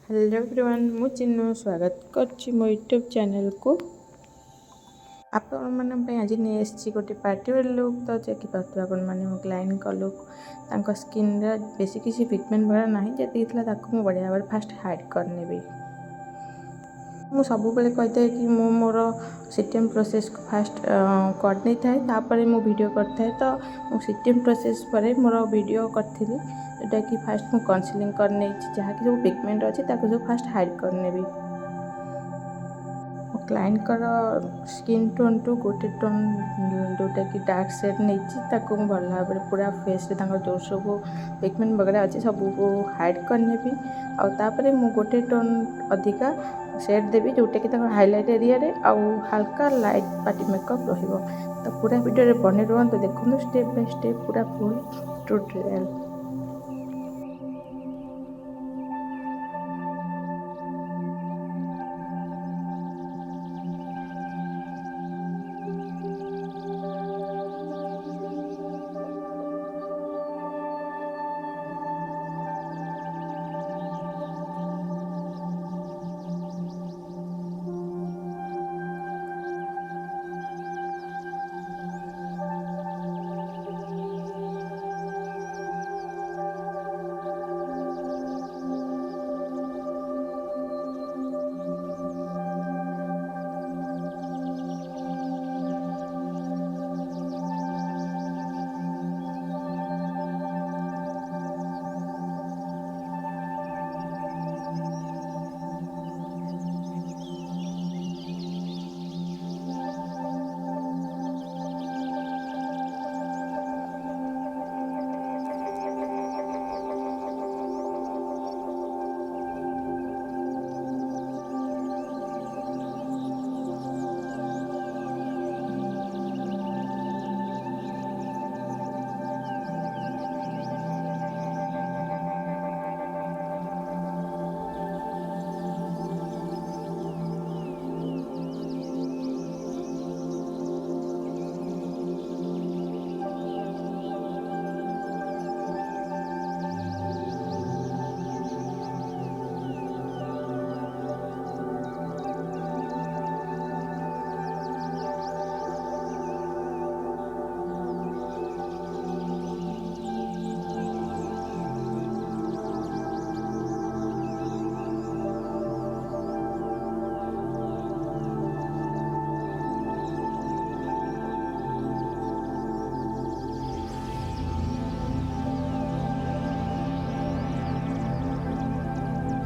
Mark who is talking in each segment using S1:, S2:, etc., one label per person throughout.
S1: Hello everyone मु चिन्नु स्वागत करछि मो यूट्यूब चैनल को आपण माने आज नहीं आसी गोटे पार्टी वेयर लुक तो देखि पार्थ आपण माने मो क्लाइंट का लुक तांको स्किन रे बेसी किसी पिगमेंट भरा नाही जे दिखला ताको मो बढ़िया भाबे फास्ट हाइड करने भी मु सब बेले कहते कि मु मोर सीटीएम प्रोसेस को फास्ट कर नहीं थाए तापरे मु वीडियो करता है तो मु सीटीएम प्रोसेस पर मोर वीडियो करथिली एटा कि फास्ट मु कंसीलिंग करने जहाँ कि जो पिगमेंट अच्छे ताको जो फास्ट हाइड करने भी क्लाइंट कर स्किन टोन टू गोटे टोन जोटा कि डार्क सेड नहीं भल भाव पूरा फेस जो सब पिगमेंट वगैरह अच्छे सब को हाइड करने भी आउे मु गोटे टोन अधिका सेड देवी जोटा कि हाइलाइट एरिया रे आउ हल्का लाइट पार्टी मेकअप रहिबो तो पूरा वीडियो बने रुहतु देखो स्टेप बाय स्टेप पूरा फुल ट्यूटोरियल।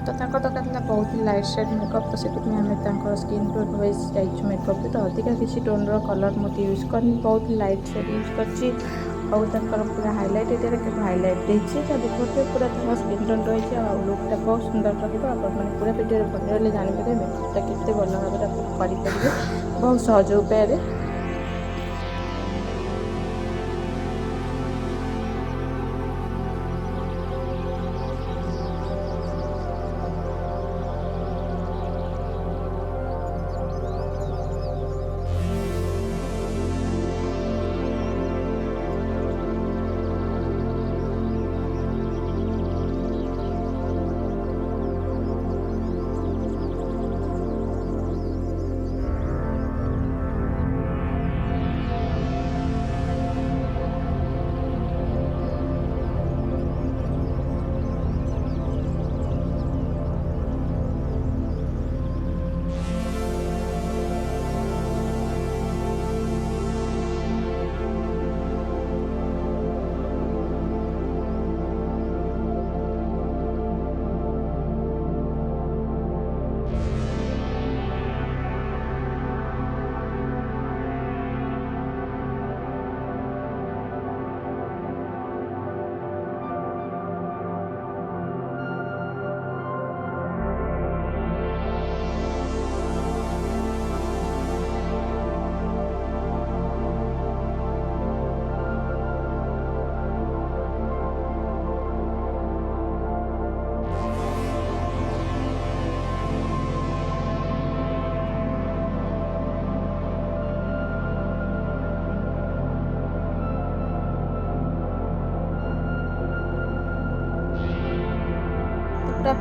S1: तो दरकार बहुत ही लाइट सेड मेकअप तो से आम स्किन टोन वाइज जाइए मेकअप तो अधिका किसी टोन कलर मुझे यूज कर बहुत लाइट सेड यूज कर पूरा हाइलाइट एरिया के हाइलाइट देती देखते पूरा स्किन टोन रही है लुकटा बहुत सुंदर रहा पूरा वीडियो बन जानते मेकअपटा के भल भाव करेंगे बहुत सहज उपाय।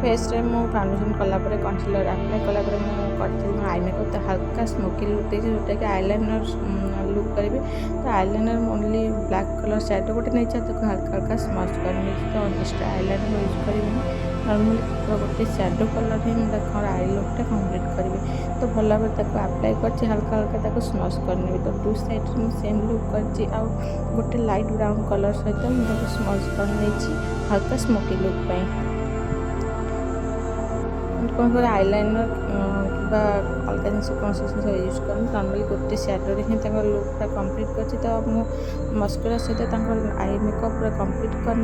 S1: फेस रे मु फाउंडेशन कला पर कंसीलर अप्लाई कला पर मु करथि मो आई मेकअप तो हल्का स्मोकी लुक देछि जोटा कि आईलाइनर लुक करिवे। तो eyeliner only black colour shadow गोटे नहीं चाहिए तो हल्का हल्का स्मच करनी तो एक्स्ट्रा आईलाइनर यूज करेंगे। नॉर्मली गोटे सैडो कलर ही मुझे आई लुकटा कंप्लीट करी तो भल भाव अप्लाई कर हल्का हल्का स्मच करनी तो टू साइड में सेम लुक कर गोटे लाइट ब्राउन कलर सहित मुझे स्मच कर हल्का स्मोकी लुक पाई कौन कर आईलाइनर कि अलग जिन कौन सब यूज कर नॉर्मली गोटे सैडोरे ही लुकटा कंप्लीट कर तो मुझे मस्कुरा सहित आई मेकअप पूरा कंप्लीट कर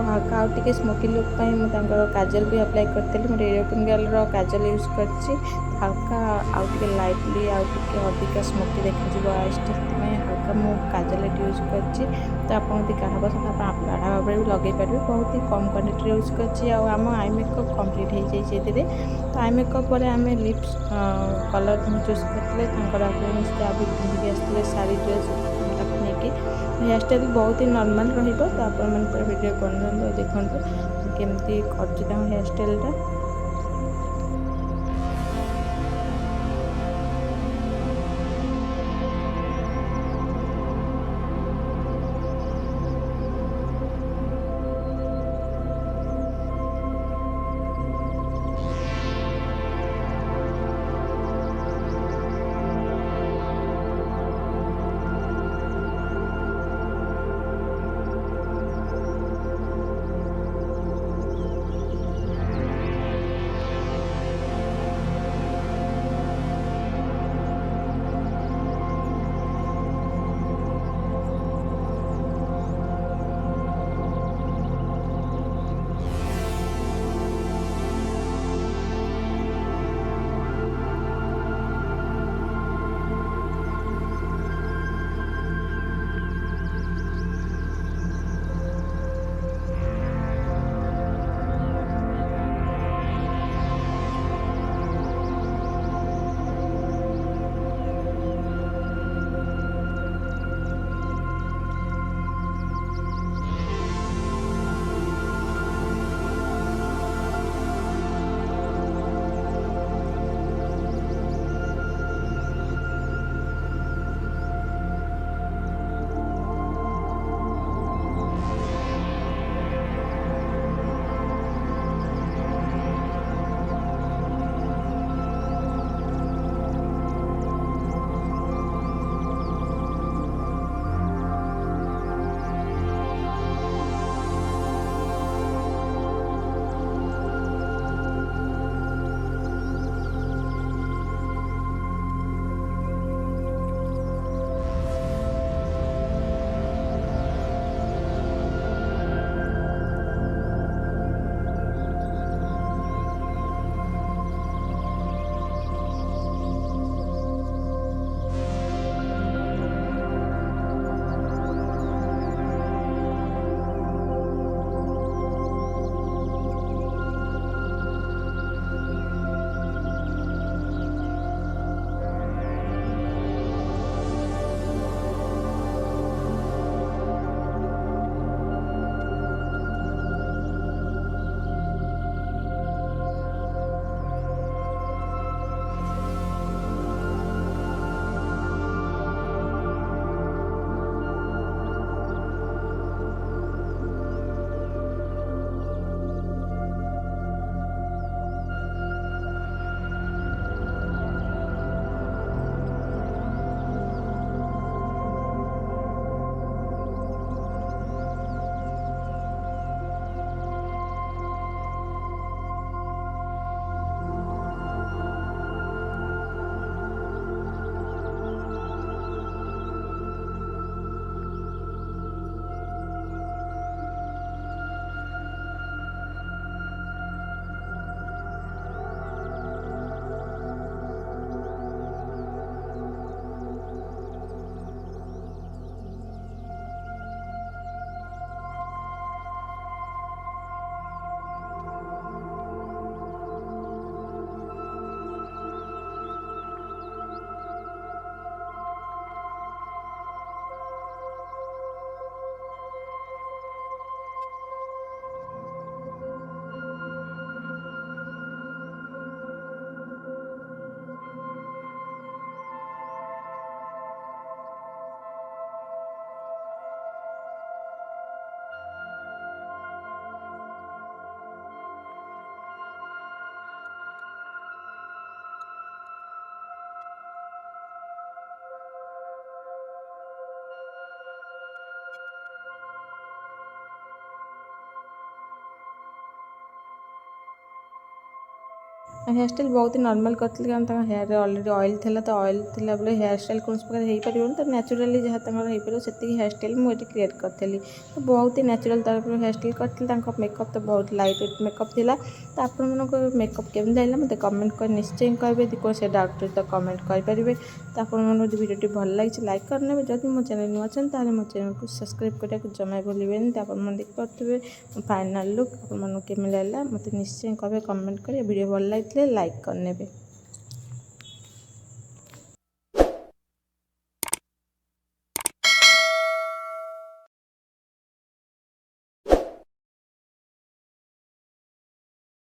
S1: हल्का आउ टे स्मोकी लुक काजल भी अप्लाई करी मोटे यूरोपियन काजल यूज कर हल्का आउ टे लाइटली आउ टे अधिक स्मोकी देखा आईज हल्का मु काजल यूज कर तो आप गाढ़ पसंद गाढ़ भाव भी लगे पारे बहुत ही कम क्वांटिटी यूज कर आई मेकअप कंप्लीट हो जाए तो आई मेकअप पर आम लिप्स कलर चूज करते पिंधिक आसते साड़ी ड्रेस हेयर स्टाइल बहुत ही नॉर्मल रहिबो तो आप पूरा वीडियो बन देखो केमती कर हेयर स्टाइलटा। हेयर स्टाइल बहुत ही नॉर्मल करथिले कारण तांका हेयर रे ऑलरेडी ऑयल थिला तो ऑयल थिला बेले हेयर स्टाइल कोन प्रकार हेई परिबोन तो नेचुरली जहाँ तांकर हेई परिबो सेति हेयर स्टाइल मु एटी क्रिएट करथिली तो बहुत ही नेचुरल तरफ हेयर स्टाइल करथिले तांका मेकअप तो बहुत लाइट वेट मेकअप थिला तो आपण मनको मेकअप केमि लागला मते कमेंट कर निश्चय कहबे यदि कोन से डाउट तो कमेंट कर परिबे तो आपण मन वीडियो भल लागिछ लाइक करनेबे जदि मो चैनल नुआ छन ताले मो चैनल को सब्सक्राइब करिया को जमा भूलिबेन तो आपण मन देख पारथिबे फाइनल लुक आपण मन केमि लागला मते निश्चय कहबे कमेंट कर वीडियो भल लागिले लाइक करनेबे।